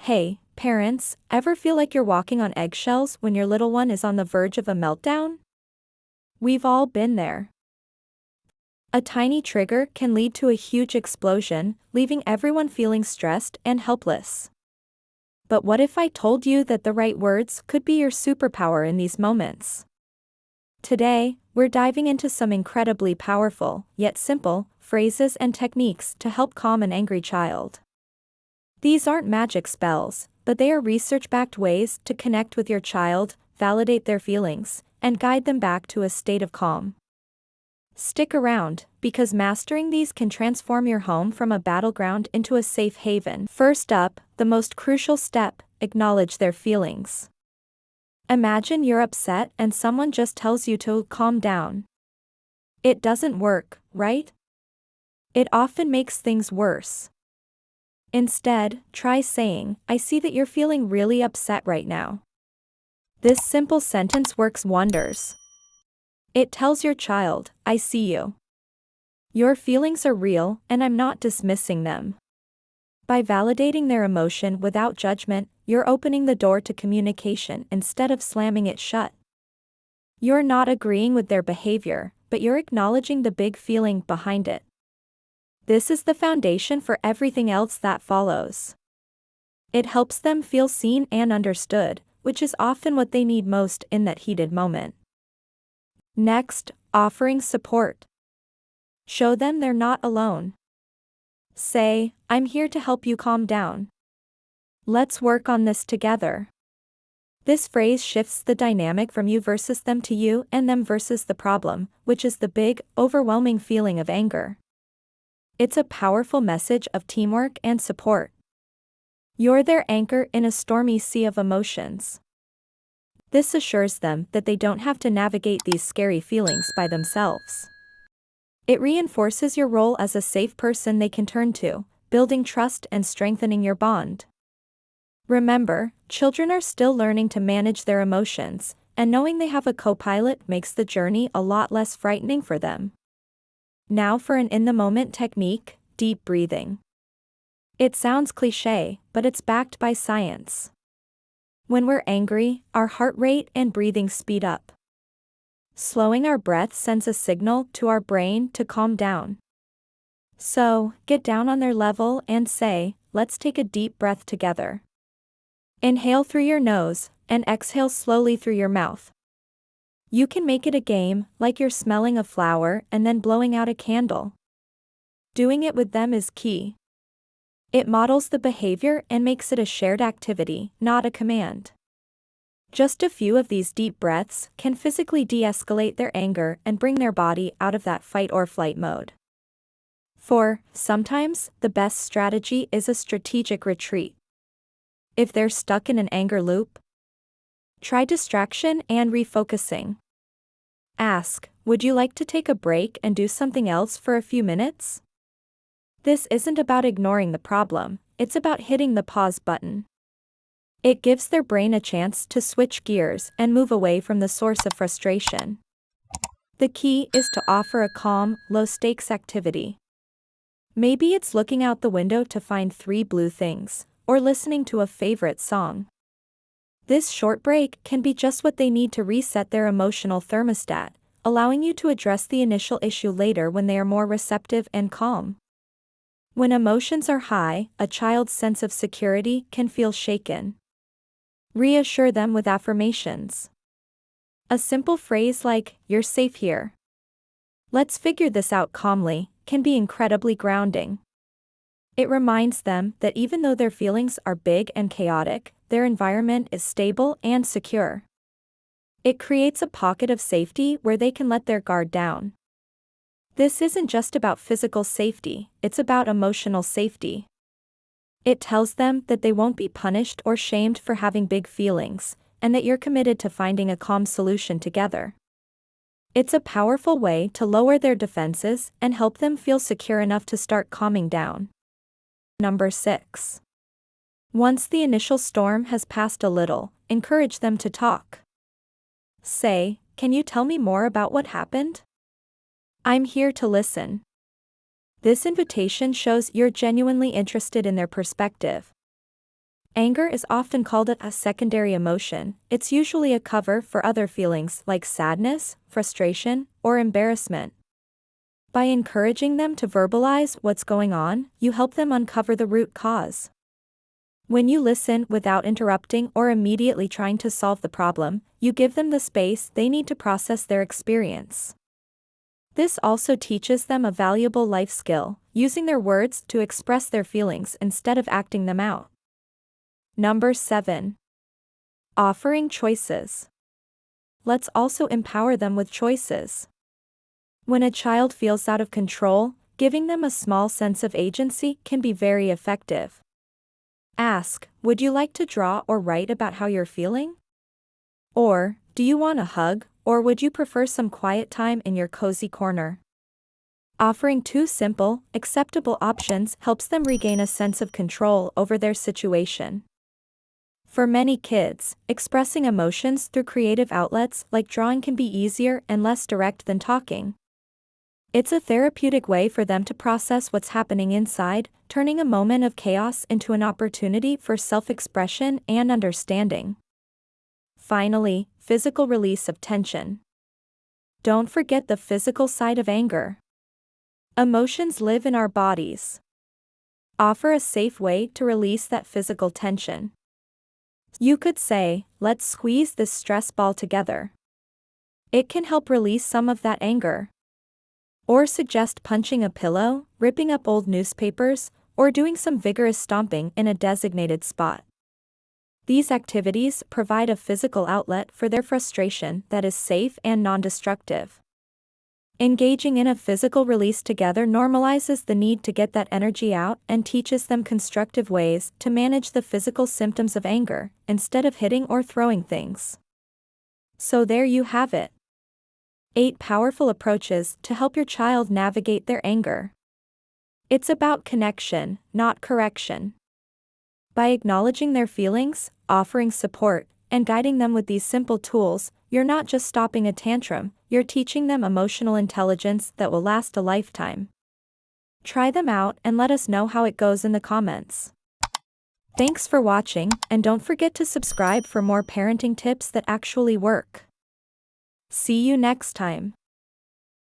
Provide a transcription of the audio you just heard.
Hey, parents, ever feel like you're walking on eggshells when your little one is on the verge of a meltdown? We've all been there. A tiny trigger can lead to a huge explosion, leaving everyone feeling stressed and helpless. But what if I told you that the right words could be your superpower in these moments? Today, we're diving into some incredibly powerful, yet simple, phrases and techniques to help calm an angry child. These aren't magic spells, but they are research-backed ways to connect with your child, validate their feelings, and guide them back to a state of calm. Stick around, because mastering these can transform your home from a battleground into a safe haven. First up, the most crucial step: acknowledge their feelings. Imagine you're upset and someone just tells you to calm down. It doesn't work, right? It often makes things worse. Instead, try saying, "I see that you're feeling really upset right now." This simple sentence works wonders. It tells your child, "I see you. Your feelings are real, and I'm not dismissing them." By validating their emotion without judgment, you're opening the door to communication instead of slamming it shut. You're not agreeing with their behavior, but you're acknowledging the big feeling behind it. This is the foundation for everything else that follows. It helps them feel seen and understood, which is often what they need most in that heated moment. Next, offering support. Show them they're not alone. Say, "I'm here to help you calm down. Let's work on this together." This phrase shifts the dynamic from you versus them to you and them versus the problem, which is the big, overwhelming feeling of anger. It's a powerful message of teamwork and support. You're their anchor in a stormy sea of emotions. This assures them that they don't have to navigate these scary feelings by themselves. It reinforces your role as a safe person they can turn to, building trust and strengthening your bond. Remember, children are still learning to manage their emotions, and knowing they have a co-pilot makes the journey a lot less frightening for them. Now for an in-the-moment technique: deep breathing. It sounds cliché, but it's backed by science. When we're angry, our heart rate and breathing speed up. Slowing our breath sends a signal to our brain to calm down. So, get down on their level and say, "Let's take a deep breath together." Inhale through your nose, and exhale slowly through your mouth. You can make it a game, like you're smelling a flower and then blowing out a candle. Doing it with them is key. It models the behavior and makes it a shared activity, not a command. Just a few of these deep breaths can physically de-escalate their anger and bring their body out of that fight or flight mode. Sometimes, the best strategy is a strategic retreat. If they're stuck in an anger loop, try distraction and refocusing. Ask, "Would you like to take a break and do something else for a few minutes?" This isn't about ignoring the problem, it's about hitting the pause button. It gives their brain a chance to switch gears and move away from the source of frustration. The key is to offer a calm, low-stakes activity. Maybe it's looking out the window to find 3 blue things, or listening to a favorite song. This short break can be just what they need to reset their emotional thermostat, allowing you to address the initial issue later when they are more receptive and calm. When emotions are high, a child's sense of security can feel shaken. Reassure them with affirmations. A simple phrase like, "You're safe here. Let's figure this out calmly," can be incredibly grounding. It reminds them that even though their feelings are big and chaotic, their environment is stable and secure. It creates a pocket of safety where they can let their guard down. This isn't just about physical safety, it's about emotional safety. It tells them that they won't be punished or shamed for having big feelings, and that you're committed to finding a calm solution together. It's a powerful way to lower their defenses and help them feel secure enough to start calming down. Number 6. Once the initial storm has passed a little, encourage them to talk. Say, "Can you tell me more about what happened? I'm here to listen." This invitation shows you're genuinely interested in their perspective. Anger is often called a secondary emotion. It's usually a cover for other feelings like sadness, frustration, or embarrassment. By encouraging them to verbalize what's going on, you help them uncover the root cause. When you listen without interrupting or immediately trying to solve the problem, you give them the space they need to process their experience. This also teaches them a valuable life skill, using their words to express their feelings instead of acting them out. Number 7. Offering choices. Let's also empower them with choices. When a child feels out of control, giving them a small sense of agency can be very effective. Ask, would you like to draw or write about how you're feeling? Or, do you want a hug, or would you prefer some quiet time in your cozy corner? Offering two simple, acceptable options helps them regain a sense of control over their situation. For many kids, expressing emotions through creative outlets like drawing can be easier and less direct than talking. It's a therapeutic way for them to process what's happening inside, turning a moment of chaos into an opportunity for self-expression and understanding. Finally, physical release of tension. Don't forget the physical side of anger. Emotions live in our bodies. Offer a safe way to release that physical tension. You could say, let's squeeze this stress ball together. It can help release some of that anger. Or suggest punching a pillow, ripping up old newspapers, or doing some vigorous stomping in a designated spot. These activities provide a physical outlet for their frustration that is safe and non-destructive. Engaging in a physical release together normalizes the need to get that energy out and teaches them constructive ways to manage the physical symptoms of anger, instead of hitting or throwing things. So there you have it. 8 powerful approaches to help your child navigate their anger. It's about connection, not correction. By acknowledging their feelings, offering support, and guiding them with these simple tools, you're not just stopping a tantrum, you're teaching them emotional intelligence that will last a lifetime. Try them out and let us know how it goes in the comments. Thanks for watching, and don't forget to subscribe for more parenting tips that actually work. See you next time.